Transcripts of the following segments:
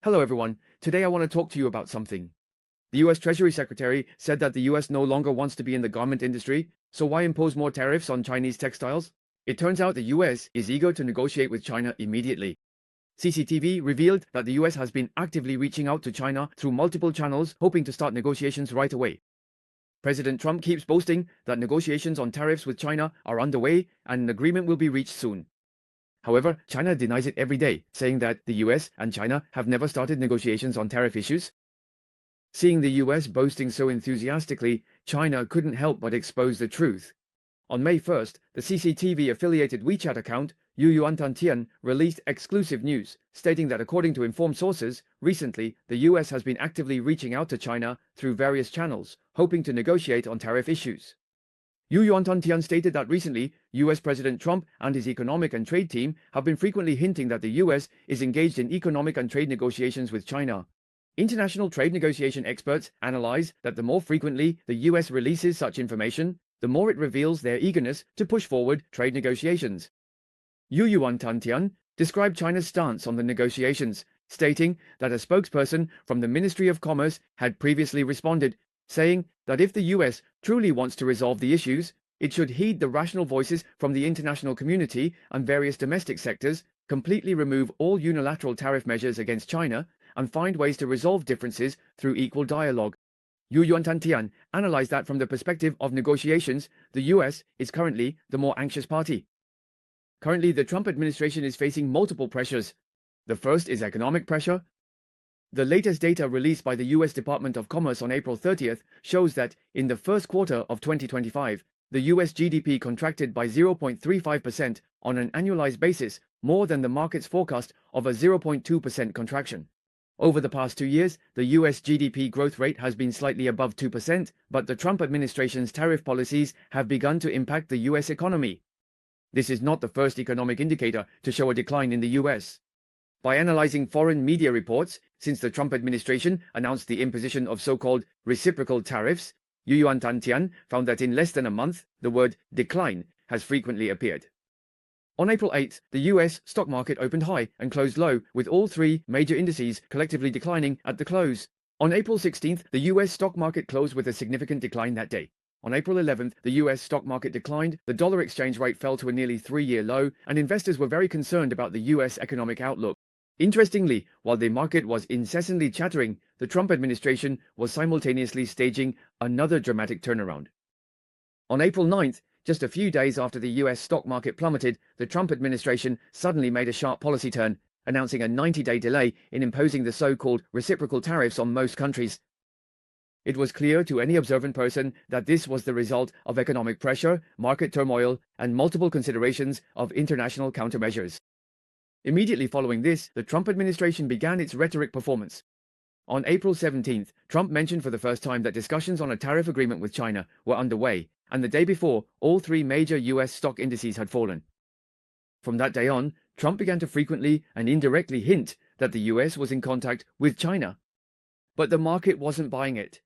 Hello everyone, today I want to talk to you about something. The US Treasury Secretary said that the US no longer wants to be in the garment industry, so why impose more tariffs on Chinese textiles? It turns out the US is eager to negotiate with China immediately. CCTV revealed that the US has been actively reaching out to China through multiple channels, hoping to start negotiations right away. President Trump keeps boasting that negotiations on tariffs with China are underway and an agreement will be reached soon. However, China denies it every day, saying that the US and China have never started negotiations on tariff issues. Seeing the US boasting so enthusiastically, China couldn't help but expose the truth. On May 1st, the CCTV-affiliated WeChat account, Yuantantian, released exclusive news, stating that according to informed sources, recently the US has been actively reaching out to China through various channels, hoping to negotiate on tariff issues. Yuantantian stated that recently, US President Trump and his economic and trade team have been frequently hinting that the US is engaged in economic and trade negotiations with China. International trade negotiation experts analyze that the more frequently the US releases such information, the more it reveals their eagerness to push forward trade negotiations. Yuantantian described China's stance on the negotiations, stating that a spokesperson from the Ministry of Commerce had previously responded, saying that if the US truly wants to resolve the issues, it should heed the rational voices from the international community and various domestic sectors, completely remove all unilateral tariff measures against China, and find ways to resolve differences through equal dialogue. Yuantantian analyzed that from the perspective of negotiations, the US is currently the more anxious party. Currently, the Trump administration is facing multiple pressures. The first is economic pressure. The latest data released by the US Department of Commerce on April 30th shows that in the first quarter of 2025, the US GDP contracted by 0.35% on an annualized basis, more than the market's forecast of a 0.2% contraction. Over the past 2 years, the US GDP growth rate has been slightly above 2%, but the Trump administration's tariff policies have begun to impact the US economy. This is not the first economic indicator to show a decline in the US. By analyzing foreign media reports, since the Trump administration announced the imposition of so-called reciprocal tariffs, Yuantantian found that in less than a month, the word decline has frequently appeared. On April 8th, the US stock market opened high and closed low, with all three major indices collectively declining at the close. On April 16th, the US stock market closed with a significant decline that day. On April 11th, the US stock market declined, the dollar exchange rate fell to a nearly 3-year low, and investors were very concerned about the US economic outlook. Interestingly, while the market was incessantly chattering, the Trump administration was simultaneously staging another dramatic turnaround. On April 9th, just a few days after the US stock market plummeted, the Trump administration suddenly made a sharp policy turn, announcing a 90-day delay in imposing the so-called reciprocal tariffs on most countries. It was clear to any observant person that this was the result of economic pressure, market turmoil, and multiple considerations of international countermeasures. Immediately following this, the Trump administration began its rhetoric performance. On April 17th, Trump mentioned for the first time that discussions on a tariff agreement with China were underway, and the day before, all three major US stock indices had fallen. From that day on, Trump began to frequently and indirectly hint that the US was in contact with China. But the market wasn't buying it.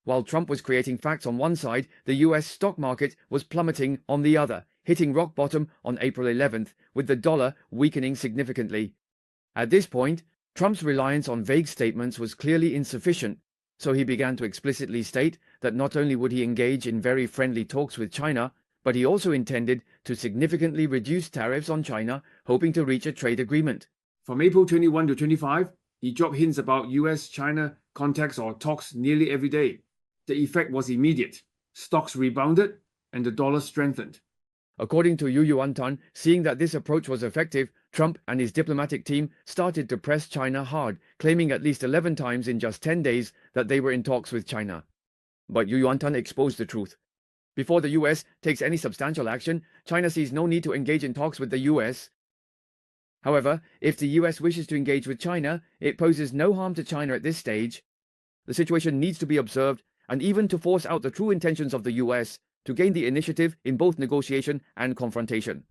While Trump was creating facts on one side, the US stock market was plummeting on the other, hitting rock bottom on April 11th, with the dollar weakening significantly. At this point, Trump's reliance on vague statements was clearly insufficient, so he began to explicitly state that not only would he engage in very friendly talks with China, but he also intended to significantly reduce tariffs on China, hoping to reach a trade agreement. From April 21 to 25, he dropped hints about US-China contacts or talks nearly every day. The effect was immediate. Stocks rebounded and the dollar strengthened. According to Yuantan, seeing that this approach was effective, Trump and his diplomatic team started to press China hard, claiming at least 11 times in just 10 days that they were in talks with China. But Yuantan exposed the truth. Before the US takes any substantial action, China sees no need to engage in talks with the US. However, if the US wishes to engage with China, it poses no harm to China at this stage. The situation needs to be observed, and even to force out the true intentions of the US, to gain the initiative in both negotiation and confrontation.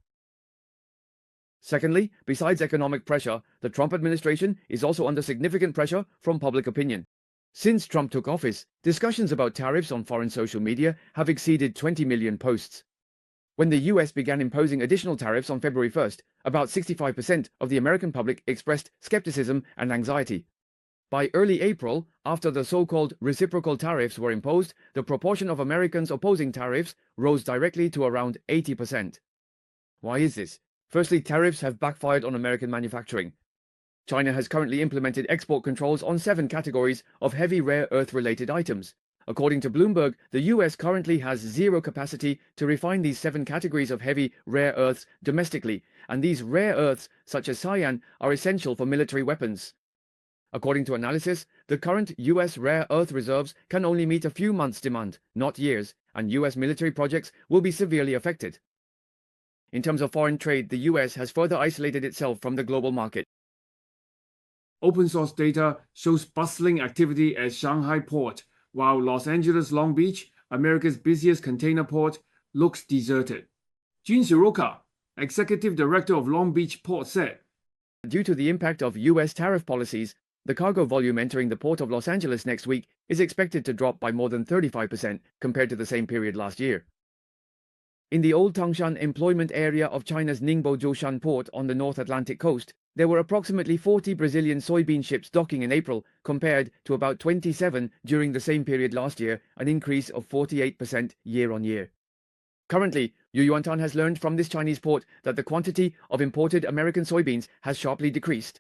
Secondly, besides economic pressure, the Trump administration is also under significant pressure from public opinion. Since Trump took office, discussions about tariffs on foreign social media have exceeded 20 million posts. When the US began imposing additional tariffs on February 1st, about 65% of the American public expressed skepticism and anxiety. By early April, after the so-called reciprocal tariffs were imposed, the proportion of Americans opposing tariffs rose directly to around 80%. Why is this? Firstly, tariffs have backfired on American manufacturing. China has currently implemented export controls on 7 categories of heavy rare earth-related items. According to Bloomberg, the US currently has zero capacity to refine these 7 categories of heavy rare earths domestically, and these rare earths, such as cyan, are essential for military weapons. According to analysis, the current US rare earth reserves can only meet a few months' demand, not years, and US military projects will be severely affected. In terms of foreign trade, the US has further isolated itself from the global market. Open source data shows bustling activity at Shanghai port, while Los Angeles Long Beach, America's busiest container port, looks deserted. Jun Shiroka, executive director of Long Beach Port, said, Due to the impact of US tariff policies, the cargo volume entering the port of Los Angeles next week is expected to drop by more than 35% compared to the same period last year. In the Old Tangshan employment area of China's Ningbo Zhoushan port on the North Atlantic coast, there were approximately 40 Brazilian soybean ships docking in April, compared to about 27 during the same period last year, an increase of 48% year-on-year. Currently, Yu Yuantan has learned from this Chinese port that the quantity of imported American soybeans has sharply decreased.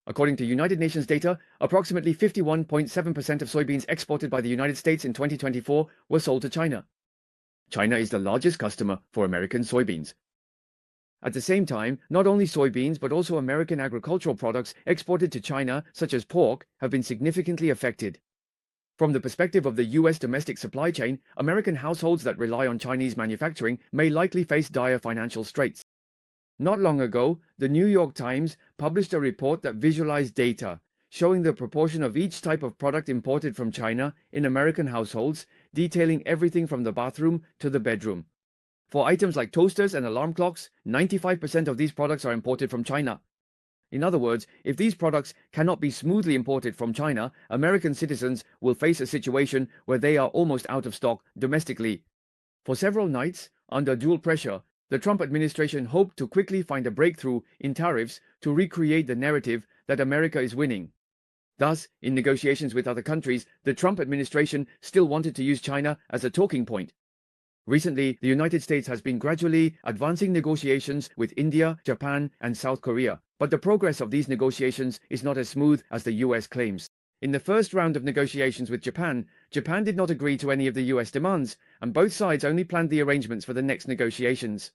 According to United Nations data, approximately 51.7% of soybeans exported by the United States in 2024 were sold to China. China is the largest customer for American soybeans. At the same time, not only soybeans but also American agricultural products exported to China, such as pork, have been significantly affected. From the perspective of the US domestic supply chain, American households that rely on Chinese manufacturing may likely face dire financial straits. Not long ago, the New York Times published a report that visualized data showing the proportion of each type of product imported from China in American households, detailing everything from the bathroom to the bedroom. For items like toasters and alarm clocks, 95% of these products are imported from China. In other words, if these products cannot be smoothly imported from China, American citizens will face a situation where they are almost out of stock domestically. For several nights, under dual pressure, the Trump administration hoped to quickly find a breakthrough in tariffs to recreate the narrative that America is winning. Thus, in negotiations with other countries, the Trump administration still wanted to use China as a talking point. Recently, the United States has been gradually advancing negotiations with India, Japan, and South Korea, but the progress of these negotiations is not as smooth as the US claims. In the first round of negotiations with Japan, Japan did not agree to any of the US demands, and both sides only planned the arrangements for the next negotiations.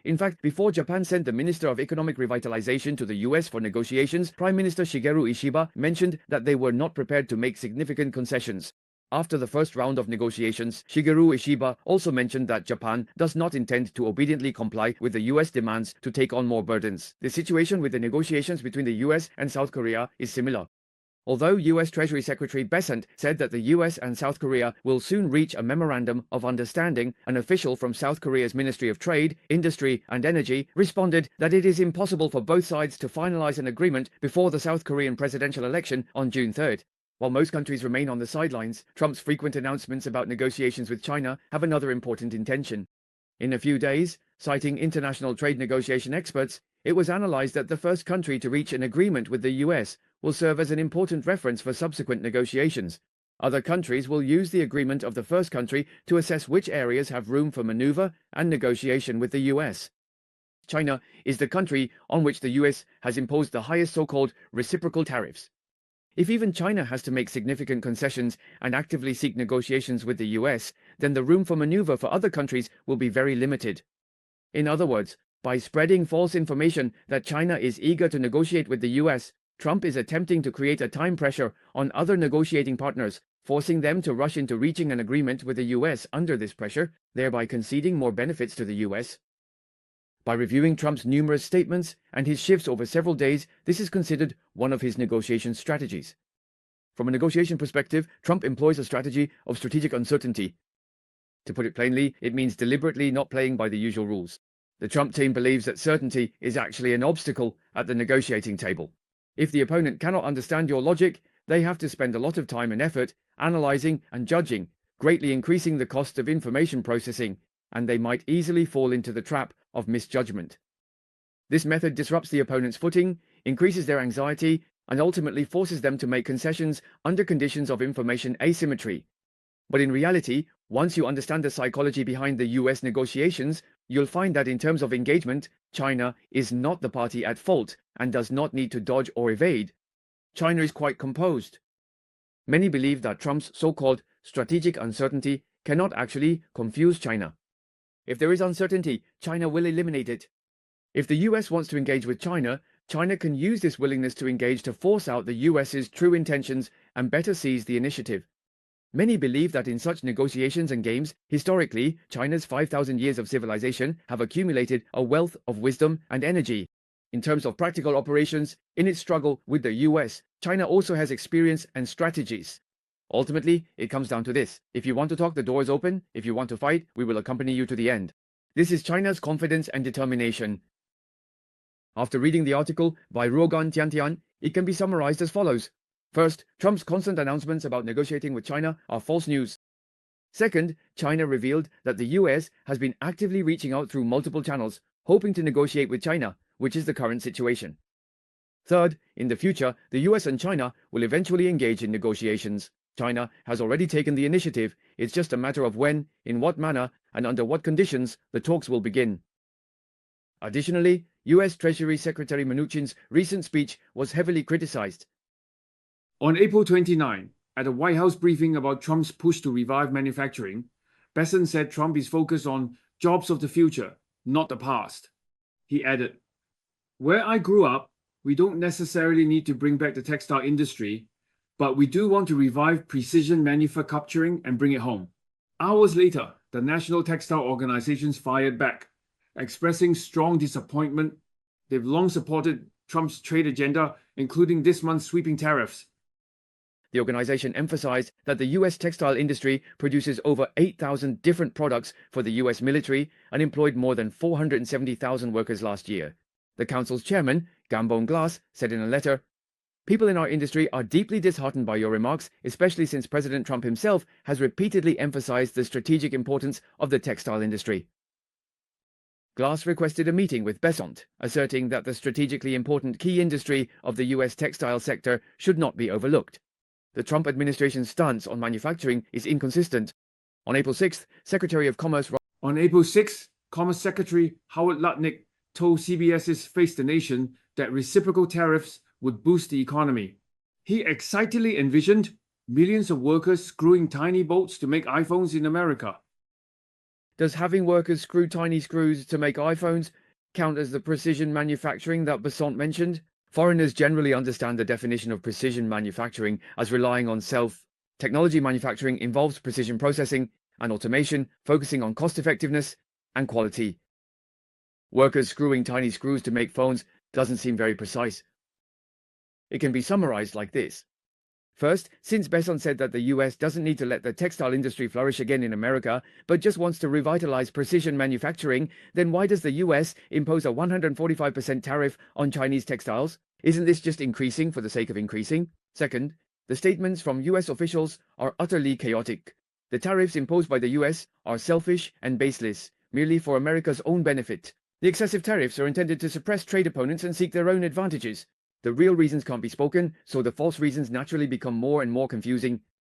In fact, before Japan sent the Minister of Economic Revitalization to the US for negotiations, Prime Minister Shigeru Ishiba mentioned that they were not prepared to make significant concessions. After the first round of negotiations, Shigeru Ishiba also mentioned that Japan does not intend to obediently comply with the US demands to take on more burdens. The situation with the negotiations between the US and South Korea is similar. Although US Treasury Secretary Bessent said that the US and South Korea will soon reach a memorandum of understanding, an official from South Korea's Ministry of Trade, Industry and Energy responded that it is impossible for both sides to finalize an agreement before the South Korean presidential election on June 3rd. While most countries remain on the sidelines, Trump's frequent announcements about negotiations with China have another important intention. In a few days, citing international trade negotiation experts, it was analyzed that the first country to reach an agreement with the US will serve as an important reference for subsequent negotiations. Other countries will use the agreement of the first country to assess which areas have room for maneuver and negotiation with the US. China is the country on which the US has imposed the highest so-called reciprocal tariffs. If even China has to make significant concessions and actively seek negotiations with the US, then the room for maneuver for other countries will be very limited. In other words, by spreading false information that China is eager to negotiate with the US, Trump is attempting to create a time pressure on other negotiating partners, forcing them to rush into reaching an agreement with the US under this pressure, thereby conceding more benefits to the US. By reviewing Trump's numerous statements and his shifts over several days, this is considered one of his negotiation strategies. From a negotiation perspective, Trump employs a strategy of strategic uncertainty. To put it plainly, it means deliberately not playing by the usual rules. The Trump team believes that certainty is actually an obstacle at the negotiating table. If the opponent cannot understand your logic, they have to spend a lot of time and effort analyzing and judging, greatly increasing the cost of information processing, and they might easily fall into the trap of misjudgment. This method disrupts the opponent's footing, increases their anxiety, and ultimately forces them to make concessions under conditions of information asymmetry. But in reality, once you understand the psychology behind the US negotiations, you'll find that in terms of engagement, China is not the party at fault and does not need to dodge or evade. China is quite composed. Many believe that Trump's so-called strategic uncertainty cannot actually confuse China. If there is uncertainty, China will eliminate it. If the US wants to engage with China, China can use this willingness to engage to force out the US's true intentions and better seize the initiative. Many believe that in such negotiations and games, historically, China's 5,000 years of civilization have accumulated a wealth of wisdom and energy. In terms of practical operations, in its struggle with the US, China also has experience and strategies. Ultimately, it comes down to this. If you want to talk, the door is open. If you want to fight, we will accompany you to the end. This is China's confidence and determination. After reading the article by Ruogan Tiantian, it can be summarized as follows. First, Trump's constant announcements about negotiating with China are false news. Second, China revealed that the US has been actively reaching out through multiple channels, hoping to negotiate with China, which is the current situation. Third, in the future, the US and China will eventually engage in negotiations. China has already taken the initiative. It's just a matter of when, in what manner, and under what conditions the talks will begin. Additionally, US Treasury Secretary Mnuchin's recent speech was heavily criticized. On April 29, at a White House briefing about Trump's push to revive manufacturing, Besson said Trump is focused on jobs of the future, not the past. He added, "Where I grew up, we don't necessarily need to bring back the textile industry, but we do want to revive precision manufacturing and bring it home." Hours later, the national textile organizations fired back, expressing strong disappointment. They've long supported Trump's trade agenda, including this month's sweeping tariffs. The organization emphasized that the US textile industry produces over 8,000 different products for the US military and employed more than 470,000 workers last year. The council's chairman, Gambon Glass, said in a letter, "People in our industry are deeply disheartened by your remarks, especially since President Trump himself has repeatedly emphasized the strategic importance of the textile industry." Glass requested a meeting with Besant, asserting that the strategically important key industry of the US textile sector should not be overlooked. The Trump administration's stance on manufacturing is inconsistent. On April 6th, Secretary of Commerce Commerce Secretary Howard Lutnick told CBS's Face the Nation that reciprocal tariffs would boost the economy. He excitedly envisioned millions of workers screwing tiny bolts to make iPhones in America. Does having workers screw tiny screws to make iPhones count as the precision manufacturing that Besant mentioned? Foreigners generally understand the definition of precision manufacturing as relying on technology. Manufacturing involves precision processing and automation, focusing on cost-effectiveness and quality. Workers screwing tiny screws to make phones doesn't seem very precise. It can be summarized like this. First, since Besant said that the US doesn't need to let the textile industry flourish again in America, but just wants to revitalize precision manufacturing, then why does the US impose a 145% tariff on Chinese textiles? Isn't this just increasing for the sake of increasing? Second, the statements from US officials are utterly chaotic. The tariffs imposed by the US are selfish and baseless, merely for America's own benefit. The excessive tariffs are intended to suppress trade opponents and seek their own advantages. The real reasons can't be spoken, so the false reasons naturally become more and more confusing.